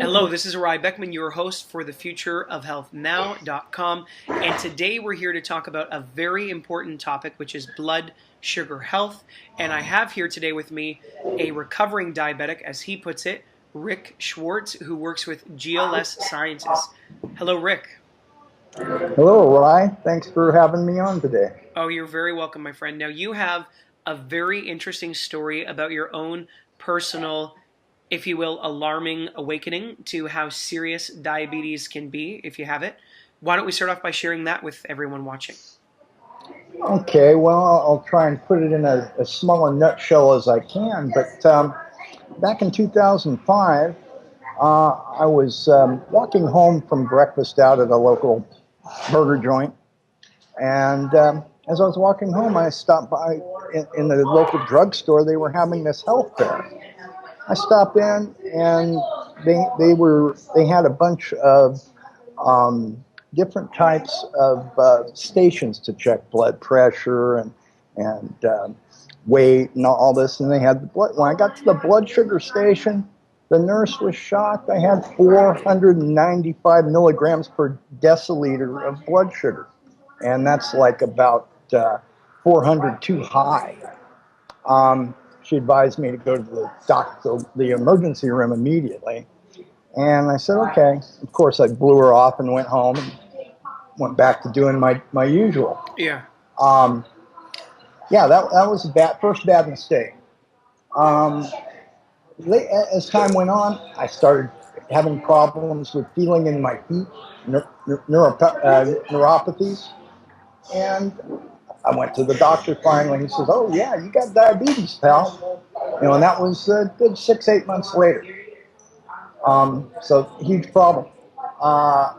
Hello, this is Ry Beckman, your host for the futureofhealthnow.com, and today we're here to talk about a very important topic, which is blood sugar health. And I have here today with me a recovering diabetic, as he puts it, Rick Schwartz, who works with GLS Sciences. Hello, Rick. Hello, Rye. Thanks for having me on today. Oh, you're very welcome, my friend. Now, you have a very interesting story about your own personal, if you will, alarming awakening to how serious diabetes can be if you have it. Why don't we start off by sharing that with everyone watching? Okay, well, I'll try and put it in a small a nutshell as I can. But back in 2005, I was walking home from breakfast out at a local burger joint. And as I was walking home, I stopped by in the local drugstore. They were having this health fair. I stopped in, and they had a bunch of different types of stations to check blood pressure and weight and all this. And they had the blood. When I got to the blood sugar station, the nurse was shocked. I had 495 milligrams per deciliter of blood sugar, and that's like about 400 too high. She advised me to go to the emergency room immediately. And I said, okay. Of course, I blew her off and went home and went back to doing my usual. Yeah. Um, yeah, that was a first bad mistake. Um, as time went on, I started having problems with feeling in my feet, neuropathies. And I went to the doctor finally. He says, "Oh yeah, you got diabetes, pal." And that was a good 6, 8 months later. So huge problem. Uh,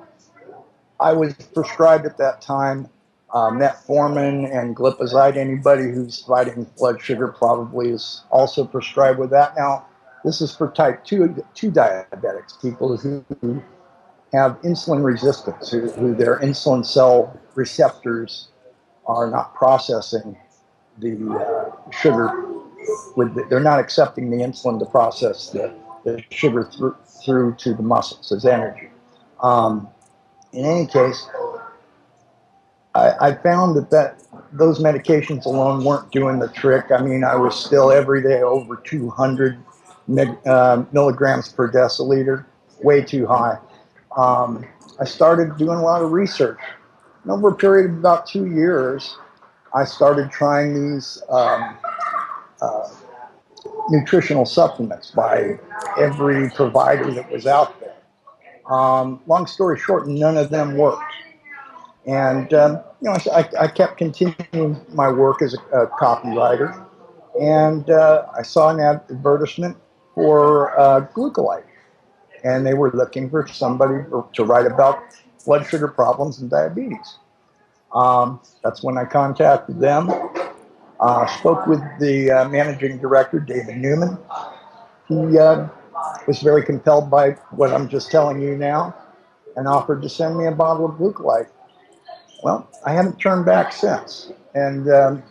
I was prescribed at that time metformin and glipizide. Anybody who's fighting blood sugar probably is also prescribed with that. Now, this is for type 2 diabetics, people who have insulin resistance, who their insulin cell receptors are not processing the sugar. They're not accepting the insulin to process the sugar through to the muscles as energy. Um, in any case, I found that those medications alone weren't doing the trick. I mean, I was still every day over 200 milligrams per deciliter, way too high. I started doing a lot of research. And over a period of about 2 years, I started trying these uh, nutritional supplements by every provider that was out there. Long story short, none of them worked. And I kept continuing my work as a copywriter, and I saw an advertisement for Glucolite, and they were looking for somebody to write about blood sugar problems and diabetes. That's when I contacted them. Spoke with the managing director, David Newman. He was very compelled by what I'm just telling you now and offered to send me a bottle of Glucolite. Well, I haven't turned back since. And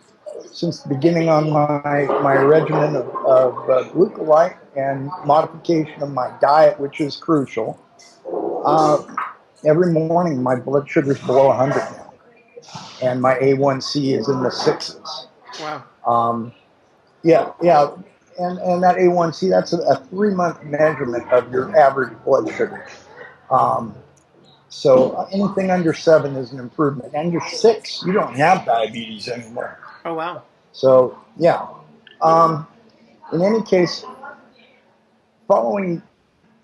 since the beginning on my regimen of Glucolite and modification of my diet, which is crucial, uh, every morning my blood sugar is below 100 now. And my A1C is in the sixes. Wow. Um, yeah. And that A1C, that's a 3-month measurement of your average blood sugar. Um, so anything under 7 is an improvement. Under 6, you don't have diabetes anymore. Oh, wow. So, yeah. In any case, following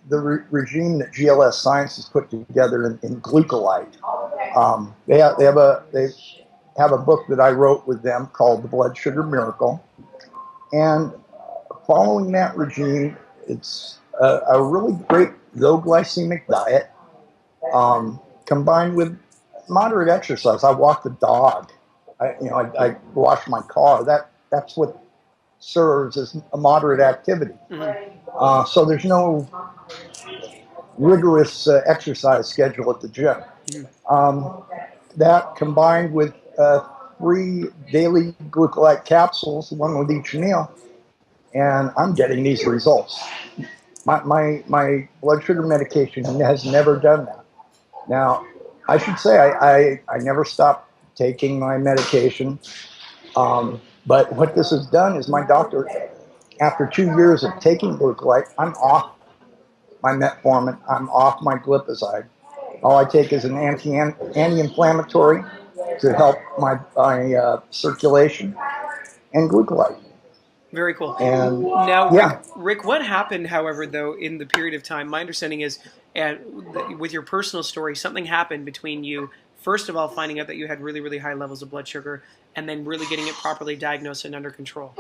the regime that GLS Sciences put together in Glucolite, they have a book that I wrote with them called The Blood Sugar Miracle. And following that regime, it's a really great low glycemic diet, combined with moderate exercise. I walk the dog. I wash my car. That's what serves as a moderate activity. Mm-hmm. So there's no rigorous exercise schedule at the gym. Mm-hmm. That combined with 3 daily glucolite capsules, one with each meal, and I'm getting these results. My blood sugar medication has never done that. Now, I should say I never stopped taking my medication. But what this has done is my doctor, after 2 years of taking glucolite, I'm off my metformin, I'm off my glipizide. All I take is an anti-inflammatory to help my circulation and glucolite. Very cool. And Now, yeah, Rick, what happened, however, though, in the period of time? My understanding is, with your personal story, something happened between you, first of all, finding out that you had really, really high levels of blood sugar, and then really getting it properly diagnosed and under control.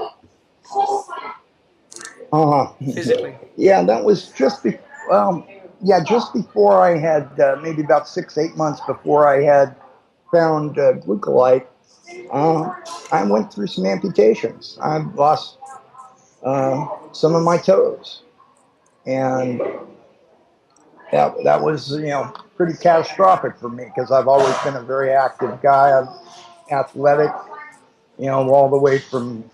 Physically. Yeah, that was just before I had maybe about 6, 8 months before I had found glucolite. I went through some amputations. I lost some of my toes, and that was pretty catastrophic for me because I've always been a very active guy. I'm athletic, all the way from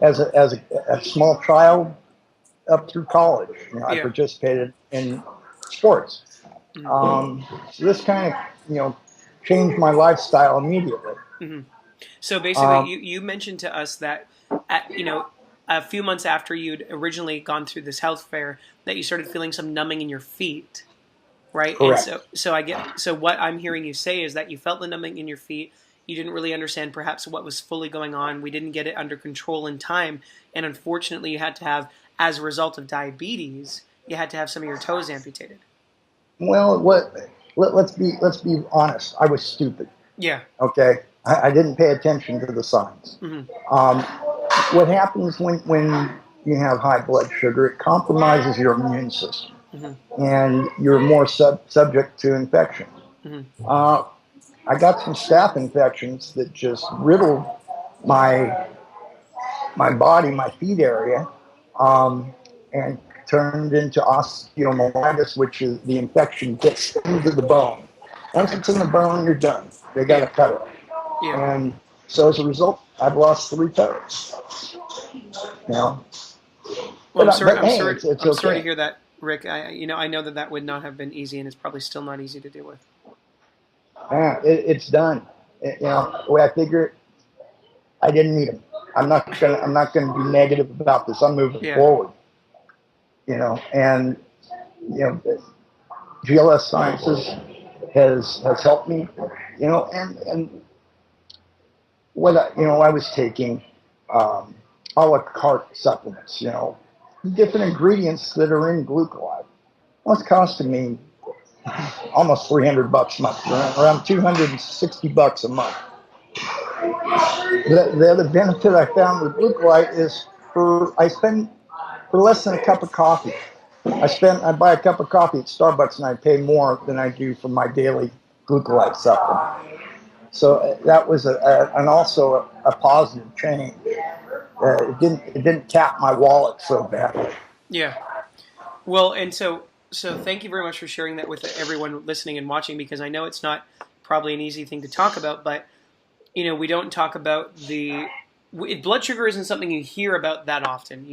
as a small child up through college. I participated in sports. So this kind of changed my lifestyle immediately. Mm-hmm. So basically, you mentioned to us that a few months after you'd originally gone through this health fair, that you started feeling some numbing in your feet, right? Correct. And so what I'm hearing you say is that you felt the numbing in your feet. You didn't really understand perhaps what was fully going on. We didn't get it under control in time, and unfortunately, you had to have, as a result of diabetes, you had to have some of your toes amputated. Well, let's be honest. I was stupid. Yeah. Okay. I didn't pay attention to the signs. Mm-hmm. What happens when you have high blood sugar? It compromises your immune system, and you're more subject to infection. I got some staph infections that just riddled my body, my feet area, and turned into osteomyelitis, which is the infection gets into the bone. Once it's in the bone, you're done. They got to cut it. Yeah. And so as a result, I've lost 3 toes. Well, I'm sorry to hear that, Rick. I know that would not have been easy, and it's probably still not easy to deal with. It's done. The way I figure it, I didn't need them. I'm not gonna be negative about this. I'm moving forward. And GLS Sciences has helped me. And what I was taking a la carte supplements. Different ingredients that are in glucolide. Well, it's costing me almost $300 a month, around $260 a month. The other benefit I found with glucolite is I spend for less than a cup of coffee. I buy a cup of coffee at Starbucks and I pay more than I do for my daily glucolite supplement. So that was also a positive change. It didn't tap my wallet so badly. Yeah. Well, and so thank you very much for sharing that with everyone listening and watching, because I know it's not probably an easy thing to talk about, but we don't talk about blood sugar isn't something you hear about that often.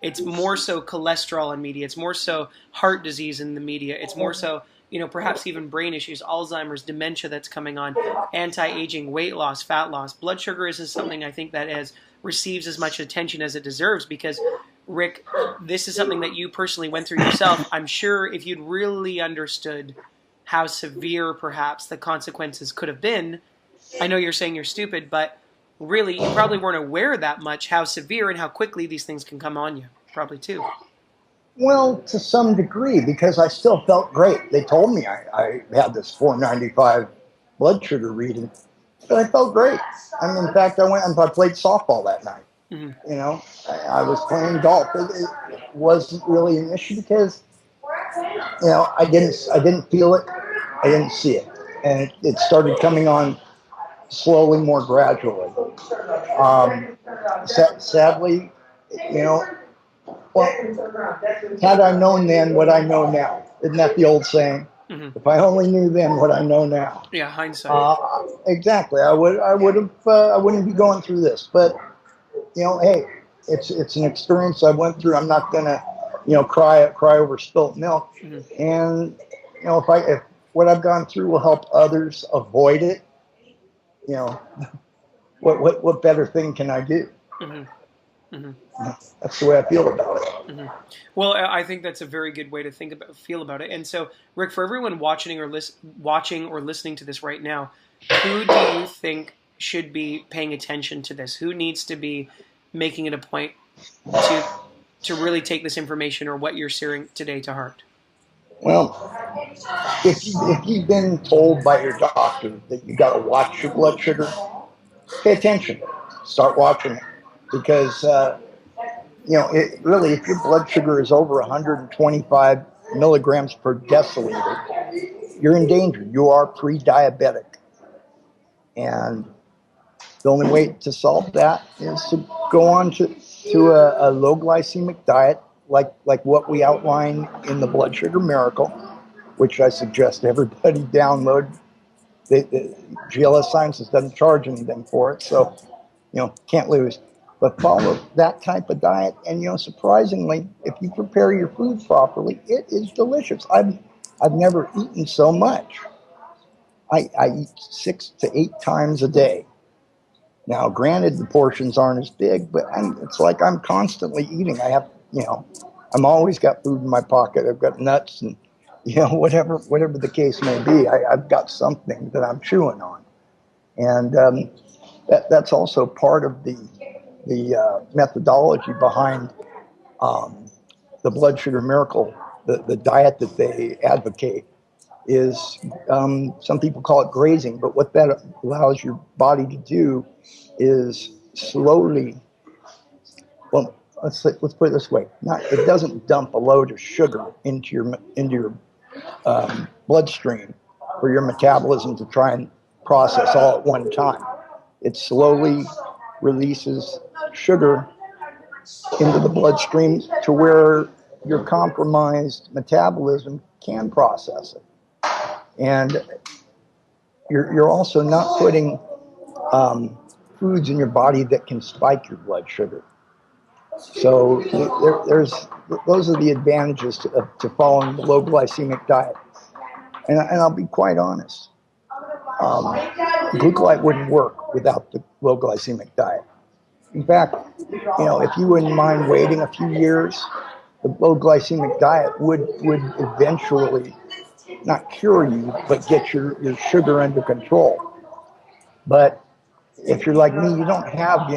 It's more so cholesterol in media. It's more so heart disease in the media. It's more so perhaps even brain issues, Alzheimer's, dementia that's coming on, anti-aging, weight loss, fat loss. Blood sugar isn't something I think that receives as much attention as it deserves, because, Rick, this is something that you personally went through yourself. I'm sure if you'd really understood how severe perhaps the consequences could have been, I know you're saying you're stupid, but really you probably weren't aware that much how severe and how quickly these things can come on you, probably too. Well, to some degree, because I still felt great. They told me I had this 495 blood sugar reading, but I felt great. In fact, I went and I played softball that night. I was playing golf. It wasn't really an issue because, I didn't feel it. I didn't see it. And it started coming on slowly, more gradually. Sadly, well, had I known then what I know now, isn't that the old saying? If I only knew then what I know now. Yeah, hindsight. Exactly. I wouldn't be going through this. But hey, it's an experience I went through. I'm not gonna cry over spilt milk. Mm-hmm. And if what I've gone through will help others avoid it, you know, what better thing can I do? Mm-hmm. Mm-hmm. That's the way I feel about it. Mm-hmm. Well, I think that's a very good way to feel about it. And so, Rick, for everyone watching or listening to this right now, who do you think should be paying attention to this? Who needs to be making it a point to really take this information or what you're sharing today to heart? Well, if you've been told by your doctor that you got to watch your blood sugar, pay attention. Start watching it because if your blood sugar is over 125 milligrams per deciliter, you're in danger. You are pre-diabetic, and the only way to solve that is to go on to a low glycemic diet, like what we outline in the Blood Sugar Miracle, which I suggest everybody download. The GLS Sciences doesn't charge anything for it, so can't lose. But follow that type of diet, and surprisingly, if you prepare your food properly, it is delicious. I've never eaten so much. I eat 6 to 8 times a day. Now, granted, the portions aren't as big, but it's like I'm constantly eating. I have, I'm always got food in my pocket. I've got nuts and, whatever the case may be. I've got something that I'm chewing on, and that's also part of the methodology behind the Blood Sugar Miracle, the diet that they advocate. Is some people call it grazing, but what that allows your body to do is slowly, well, let's put it this way: it doesn't dump a load of sugar into your bloodstream for your metabolism to try and process all at one time. It slowly releases sugar into the bloodstream to where your compromised metabolism can process it. And you're also not putting foods in your body that can spike your blood sugar. So those are the advantages to following the low glycemic diet. And I'll be quite honest, glucolite wouldn't work without the low glycemic diet. In fact, if you wouldn't mind waiting a few years, the low glycemic diet would eventually not cure you, but get your sugar under control. But if you're like me, you don't have,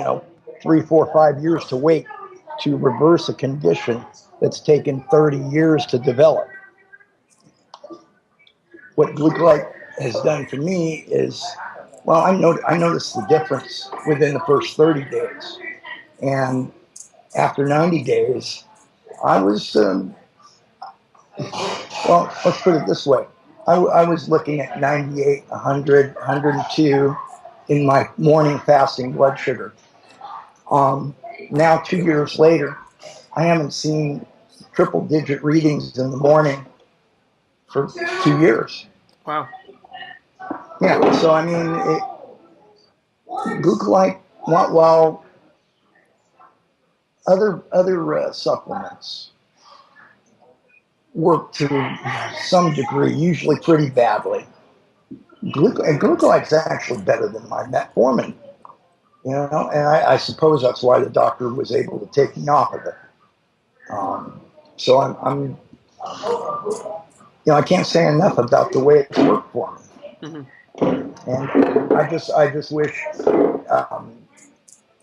3, 4, 5 years to wait to reverse a condition that's taken 30 years to develop. What glucolite has done for me is, well, I noticed the difference within the first 30 days. And after 90 days, I was, well, let's put it this way. I was looking at 98, 100, 102 in my morning fasting blood sugar. Now, 2 years later, I haven't seen triple-digit readings in the morning for 2 years. Wow. Yeah, so I mean, glucolite, while other supplements work to some degree, usually pretty badly, glucolite's actually better than my metformin. And I suppose that's why the doctor was able to take me off of it. So I'm I can't say enough about the way it's worked for me. Mm-hmm. And I just wish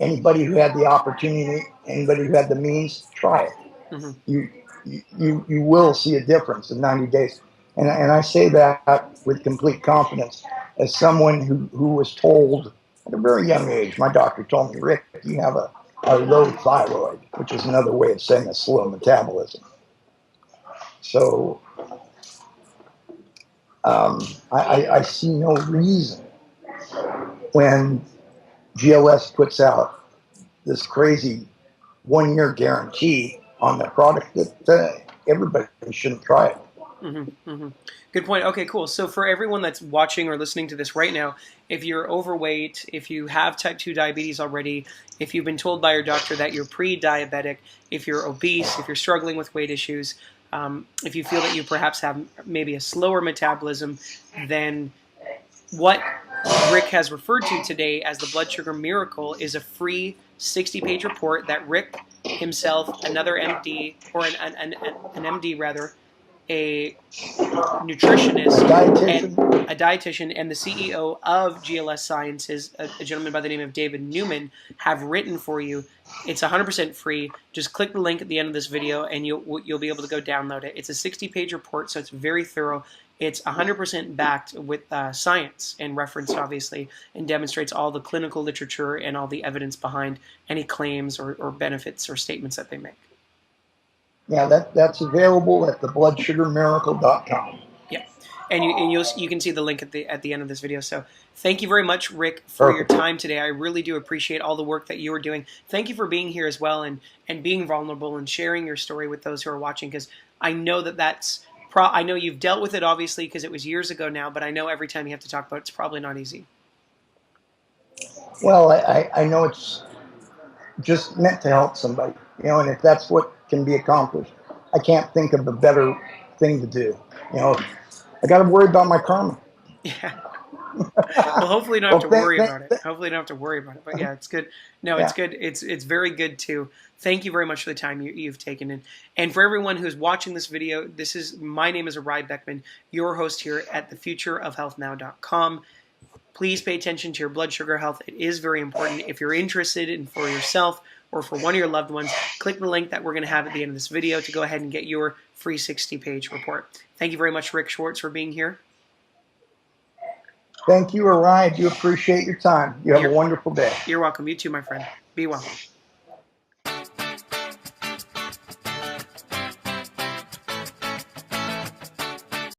anybody who had the opportunity, anybody who had the means, try it. Mm-hmm. You will see a difference in 90 days. And I say that with complete confidence as someone who was told at a very young age. My doctor told me, Rick, you have a low thyroid, which is another way of saying a slow metabolism. So I see no reason when GLS puts out this crazy 1-year guarantee on the product that everybody shouldn't try it. Good point. Okay, cool. So for everyone that's watching or listening to this right now, if you're overweight, if you have type 2 diabetes already, if you've been told by your doctor that you're pre-diabetic, if you're obese, if you're struggling with weight issues, if you feel that you perhaps have maybe a slower metabolism, then what Rick has referred to today as the blood sugar miracle is a free 60-page report that Rick himself, another MD, or an MD rather, a nutritionist, a dietitian, and the CEO of GLS Sciences, a gentleman by the name of David Newman, have written for you. It's 100% free. Just click the link at the end of this video, and you'll be able to go download it. It's a 60-page report, so it's very thorough. It's 100% backed with science and referenced, obviously, and demonstrates all the clinical literature and all the evidence behind any claims or benefits or statements that they make. Yeah, that's available at thebloodsugarmiracle.com. Yeah, and you can see the link at the end of this video. So thank you very much, Rick, for your time today. I really do appreciate all the work that you are doing. Thank you for being here as well and being vulnerable and sharing your story with those who are watching, because I know that's I know you've dealt with it, obviously, because it was years ago now, but I know every time you have to talk about it, it's probably not easy. Well, I know it's just meant to help somebody, and if that's what can be accomplished, I can't think of a better thing to do. I got to worry about my karma. Yeah. Well, hopefully you don't have to worry about it. Hopefully you don't have to worry about it. But yeah, it's good. No, it's good. It's very good too. Thank you very much for the time you've taken. And for everyone who's watching this video, my name is Arai Beckman, your host here at thefutureofhealthnow.com. Please pay attention to your blood sugar health. It is very important. If you're interested in for yourself or for one of your loved ones, click the link that we're going to have at the end of this video to go ahead and get your free 60-page report. Thank you very much, Rick Schwartz, for being here. Thank you, Arai. I do appreciate your time. You have a wonderful day. You're welcome. You too, my friend. Be well.